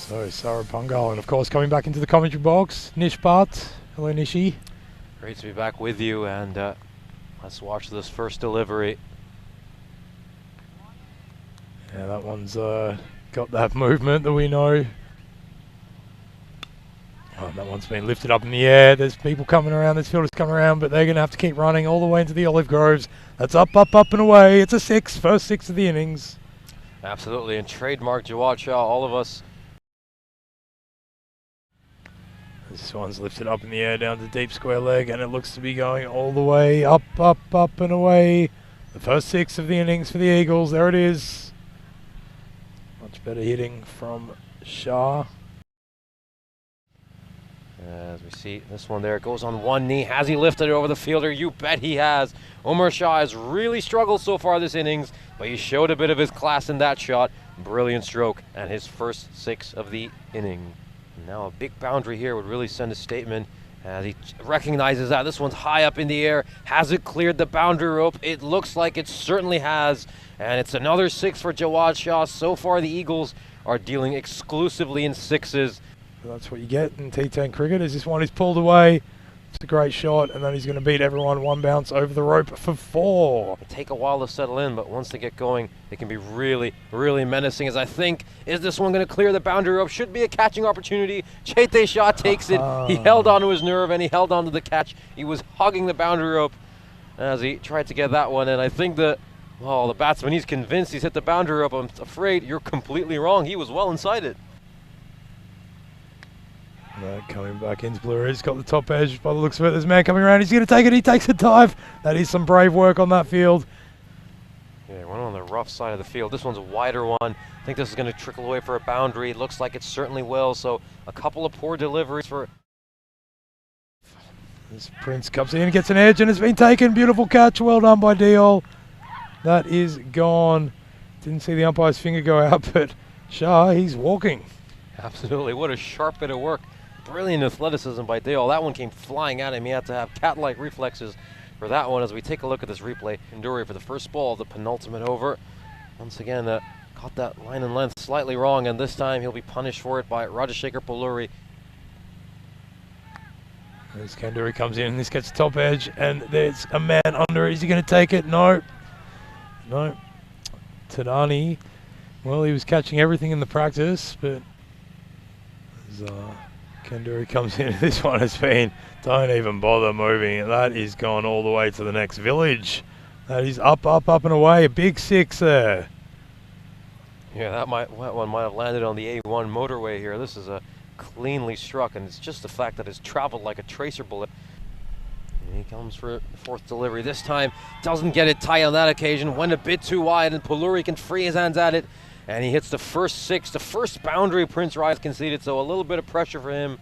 So Sarah Pungal, and of course coming back into the commentary box, Nish Bhatt. Hello Nishi. Great to be back with you, and let's watch this first delivery. Yeah, that one's got that movement that we know. Oh, that one's been lifted up in the air. There's people coming around, there's fielders coming around, but they're going to have to keep running all the way into the olive groves. That's up, up, up and away. It's a six, first six of the innings. Absolutely, and trademark Jawad Shah, all of us. This one's lifted up in the air down to deep square leg, and it looks to be going all the way up, up, up and away. The first six of the innings for the Eagles. There it is. Much better hitting from Shah. As we see this one there, goes on one knee. Has he lifted it over the fielder? You bet he has. Umar Shah has really struggled so far this innings, but he showed a bit of his class in that shot. Brilliant stroke and his first six of the inning. Now a big boundary here would really send a statement as he recognizes that this one's high up in the air. Has it cleared the boundary rope? It looks like it certainly has. And it's another six for Jawad Shah. So far the Eagles are dealing exclusively in sixes. That's what you get in T10 cricket, is this one is pulled away. It's a great shot, and then he's going to beat everyone one bounce over the rope for four. They take a while to settle in, but once they get going, they can be really, really menacing. As I think, is this one going to clear the boundary rope? Should be a catching opportunity. CTT Shah takes it. He held on to his nerve, and he held on to the catch. He was hugging the boundary rope as he tried to get that one, and I think that, well, the batsman, he's convinced he's hit the boundary rope. I'm afraid you're completely wrong. He was well inside it. Coming back into blue, he's got the top edge by the looks of it. There's a man coming around, he's going to take it, he takes a dive. That is some brave work on that field. Yeah, one on the rough side of the field. This one's a wider one. I think this is going to trickle away for a boundary. It looks like it certainly will, so a couple of poor deliveries for... This Prince comes in, gets an edge, and it's been taken. Beautiful catch, well done by Diol. That is gone. Didn't see the umpire's finger go out, but Shah, he's walking. Absolutely, what a sharp bit of work. Brilliant athleticism by Dale. That one came flying at him. He had to have cat-like reflexes for that one. As we take a look at this replay, Kanduri for the first ball of the penultimate over. Once again, caught that line and length slightly wrong, and this time he'll be punished for it by Rajashekar Palluri. As Kanduri comes in, and this gets the top edge, and there's a man under it. Is he going to take it? No. No. Tadani, well, he was catching everything in the practice, but as Kanduri comes in, this one has been, don't even bother moving. That is gone all the way to the next village. That is up, up, up and away. A big six there. Yeah, that one might have landed on the A1 motorway here. This is a cleanly struck, and it's just the fact that it's traveled like a tracer bullet. And he comes for the fourth delivery. This time, doesn't get it tight on that occasion. Went a bit too wide, and Palluri can free his hands at it. And he hits the first six, the first boundary Prince Rai conceded, so a little bit of pressure for him.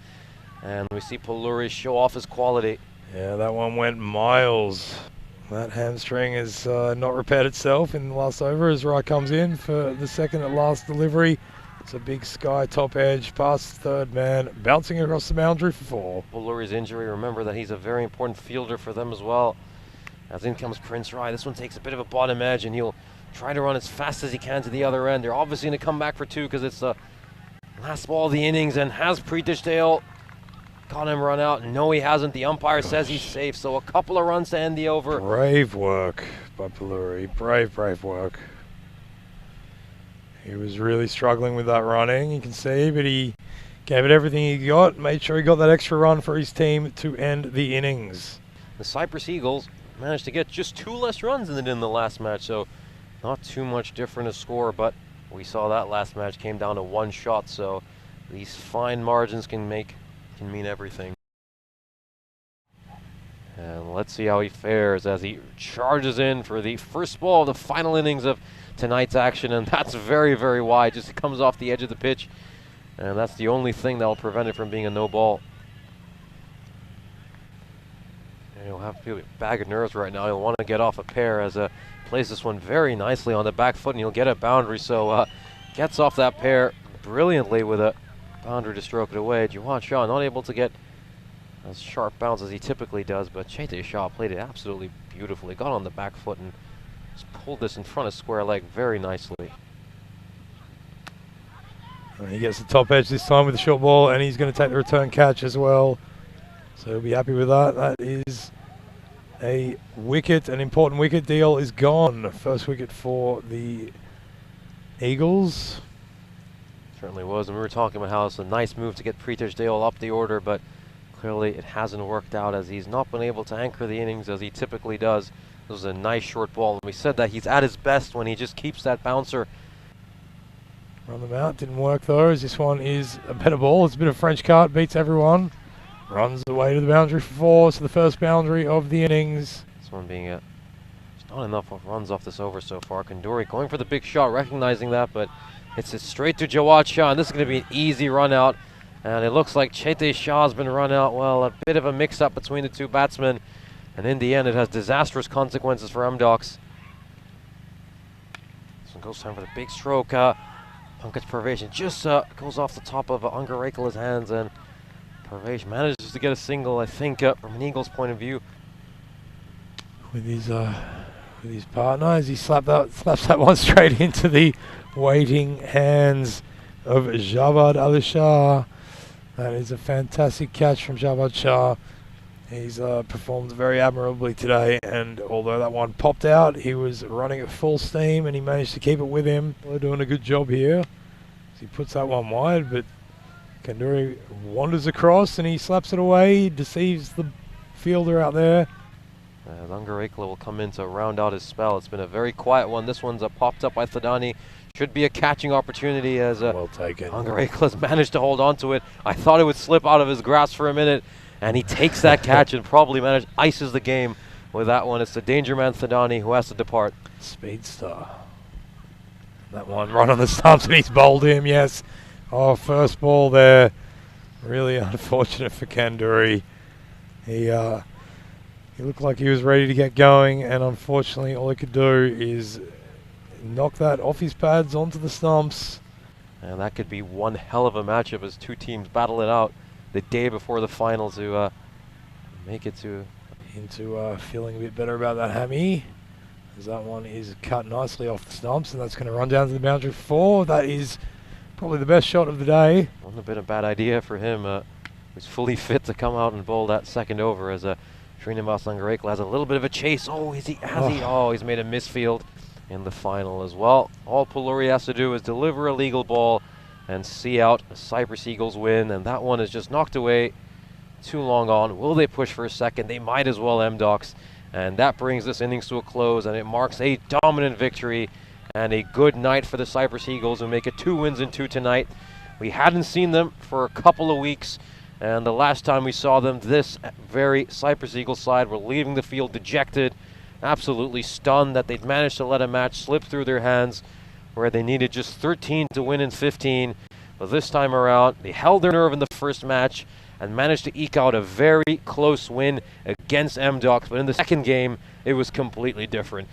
And we see Palluri show off his quality. Yeah, that one went miles. That hamstring has not repaired itself in the last over as Rai comes in for the second at last delivery. It's a big sky top edge past the third man, bouncing across the boundary for four. Palluri's injury, remember that he's a very important fielder for them as well. As in comes Prince Rai. This one takes a bit of a bottom edge, and he'll try to run as fast as he can to the other end. They're obviously going to come back for two because it's the last ball of the innings, and has Pritish Dale got him run out? No, he hasn't. The umpire says he's safe, so a couple of runs to end the over. Brave work by Palluri. Brave, brave work. He was really struggling with that running, you can see, but he gave it everything he got, made sure he got that extra run for his team to end the innings. The Cyprus Eagles managed to get just 2 less runs than they did in the last match, so not too much different a score, but we saw that last match came down to 1 shot, so these fine margins can mean everything. And let's see how he fares as he charges in for the first ball of the final innings of tonight's action, and that's very, very wide. Just comes off the edge of the pitch, and that's the only thing that will prevent it from being a no ball. And he'll have to feel a bag of nerves right now. He'll want to get off a pair as plays this one very nicely on the back foot, and he'll get a boundary. So gets off that pair brilliantly with a boundary to stroke it away. Jawad Shah not able to get as sharp bounce as he typically does, but CTT Shah played it absolutely beautifully. Got on the back foot and just pulled this in front of square leg very nicely. And he gets the top edge this time with the short ball, and he's going to take the return catch as well. So he'll be happy with that. That is a wicket, an important wicket. Deal is gone. First wicket for the Eagles. Certainly was, and we were talking about how it's a nice move to get Pritesh Dale up the order, but clearly it hasn't worked out as he's not been able to anchor the innings as he typically does. This was a nice short ball, and we said that he's at his best when he just keeps that bouncer. Run them out, didn't work though, as this one is a better ball. It's a bit of French cut, beats everyone. Runs away to the boundary for 4, so the first boundary of the innings. This one being there's not enough runs off this over so far. Kanduri going for the big shot, recognizing that, but it's straight to Jawad Shah, and this is going to be an easy run out. And it looks like Chetesh Shah's been run out. Well, a bit of a mix-up between the two batsmen, and in the end it has disastrous consequences for MDOX. This one goes time for the big stroke. Pankaj Parvesh just goes off the top of Angarekala's hands, and Parvesh manages to get a single, I think, from an Eagles point of view. With his partner, as he slaps that one straight into the waiting hands of Javad Ali Shah. That is a fantastic catch from Javad Shah. He's performed very admirably today, and although that one popped out, he was running at full steam and he managed to keep it with him. They're doing a good job here. He puts that one wide, but Kanduri wanders across and he slaps it away. He deceives the fielder out there. Angarekala will come in to round out his spell. It's been a very quiet one. This one's popped up by Thadani. Should be a catching opportunity as well taken. Angarekala's managed to hold on to it. I thought it would slip out of his grasp for a minute, and he takes that catch and probably ices the game with that one. It's the danger man Thadani who has to depart. Speedster. That one right on the stumps, and he's bowled him, yes. Oh, first ball there. Really unfortunate for Kanduri. He looked like he was ready to get going, and unfortunately all he could do is knock that off his pads onto the stumps. And that could be one hell of a matchup as two teams battle it out the day before the final to make it to... Into feeling a bit better about that hammy, as that one is cut nicely off the stumps, and that's going to run down to the boundary for 4. That is probably the best shot of the day. Wouldn't have been a bad idea for him. He's fully fit to come out and bowl that second over as Srinivas Angarekala has a little bit of a chase. Oh, he's made a misfield in the final as well. All Puluri has to do is deliver a legal ball and see out a Cyprus Eagles win, and that one is just knocked away too long on. Will they push for a second? They might as well, MDOX. And that brings this innings to a close, and it marks a dominant victory and a good night for the Cyprus Eagles, who make it 2 wins and 2 tonight. We hadn't seen them for a couple of weeks, and the last time we saw them, this very Cyprus Eagles side were leaving the field dejected, absolutely stunned that they'd managed to let a match slip through their hands where they needed just 13 to win in 15. But this time around, they held their nerve in the first match and managed to eke out a very close win against MDOX. But in the second game, it was completely different.